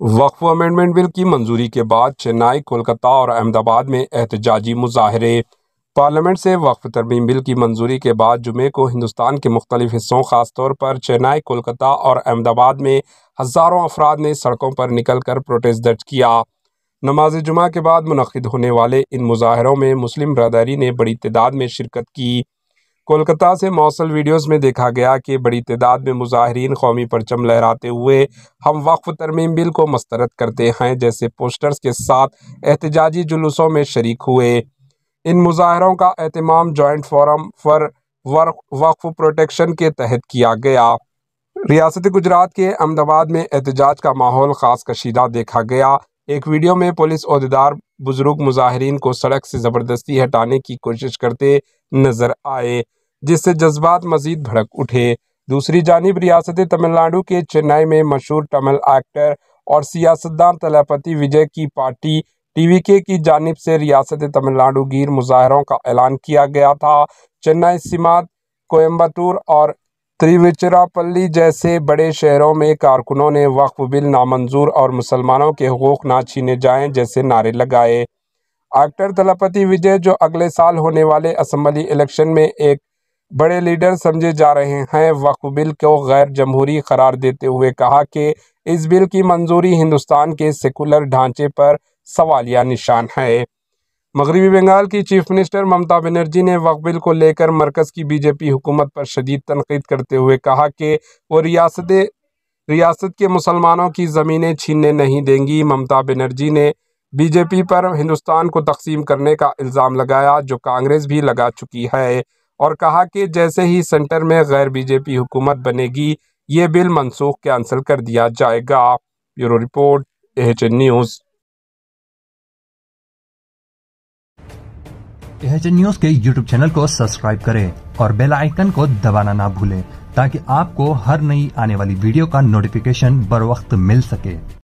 وقف امینڈمنٹ بل کی منظوری کے بعد چنئی، کولکتہ اور احمد آباد میں احتجاجی مظاہرے۔ پارلیمنٹ سے وقف ترمیم بل کی منظوری کے بعد جمعے کو ہندوستان کے مختلف حصوں خاص طور پر چنئی، کولکتہ اور احمد آباد میں ہزاروں افراد نے سڑکوں پر نکل کر پروٹیسٹ درج کیا۔ نماز جمعہ کے بعد منعقد ہونے والے ان مظاہروں میں مسلم برادری نے بڑی تعداد میں شرکت کی۔ کولکتہ سے موصول ویڈیوز میں دیکھا گیا کہ بڑی تعداد میں مظاہرین قومی پرچم لہراتے ہوئے ہم وقف ترمیم بل کو مسترد کرتے ہیں جیسے پوسٹرز کے ساتھ احتجاجی جلوسوں میں شریک ہوئے۔ ان مظاہروں کا اہتمام جوائنٹ فورم فار وقف پروٹیکشن کے تحت کیا گیا۔ ریاست گجرات کے احمد آباد میں احتجاج کا ماحول خاص کشیدہ دیکھا گیا۔ ایک ویڈیو میں پولیس عہدیدار بزرگ مظاہرین کو سڑک سے زبردستی ہٹانے کی کوشش کرتے نظر آئے، جس سے جذبات مزید بھڑک اٹھے۔ دوسری جانب ریاست تمل ناڈو کے چنئی میں مشہور تمل ایکٹر اور سیاستدان تلاپتی وجے کی پارٹی ٹی وی کے کی جانب سے ریاست تمل ناڈو گیر مظاہروں کا اعلان کیا گیا تھا۔ چنئی سمیت کوئمبٹور اور تریچیراپلی جیسے بڑے شہروں میں کارکنوں نے وقف بل نامنظور اور مسلمانوں کے حقوق نہ چھینے جائیں جیسے نعرے لگائے۔ ایکٹر تلاپتی وجے، جو اگلے سال ہونے والے اسمبلی الیکشن میں ایک بڑے لیڈر سمجھے جا رہے ہیں، وقف بل کو غیر جمہوری قرار دیتے ہوئے کہا کہ اس بل کی منظوری ہندوستان کے سیکولر ڈھانچے پر سوالیہ نشان ہے۔ مغربی بنگال کی چیف منسٹر ممتا بنرجی نے وقف بل کو لے کر مرکز کی بی جے پی حکومت پر شدید تنقید کرتے ہوئے کہا کہ وہ ریاست کے مسلمانوں کی زمینیں چھیننے نہیں دیں گی۔ ممتا بنرجی نے بی جے پی پر ہندوستان کو تقسیم کرنے کا الزام لگایا، جو کانگریس بھی لگا چکی ہے، اور کہا کہ جیسے ہی سینٹر میں غیر بی جے پی حکومت بنے گی، یہ بل منسوخ کینسل کر دیا جائے گا۔ Bureau report, AHN news. AHN news کے یوٹیوب چینل کو سبسکرائب کریں اور بیل آئیکن کو دبانا نہ بھولیں تاکہ آپ کو ہر نئی آنے والی ویڈیو کا نوٹیفیکیشن بر وقت مل سکے۔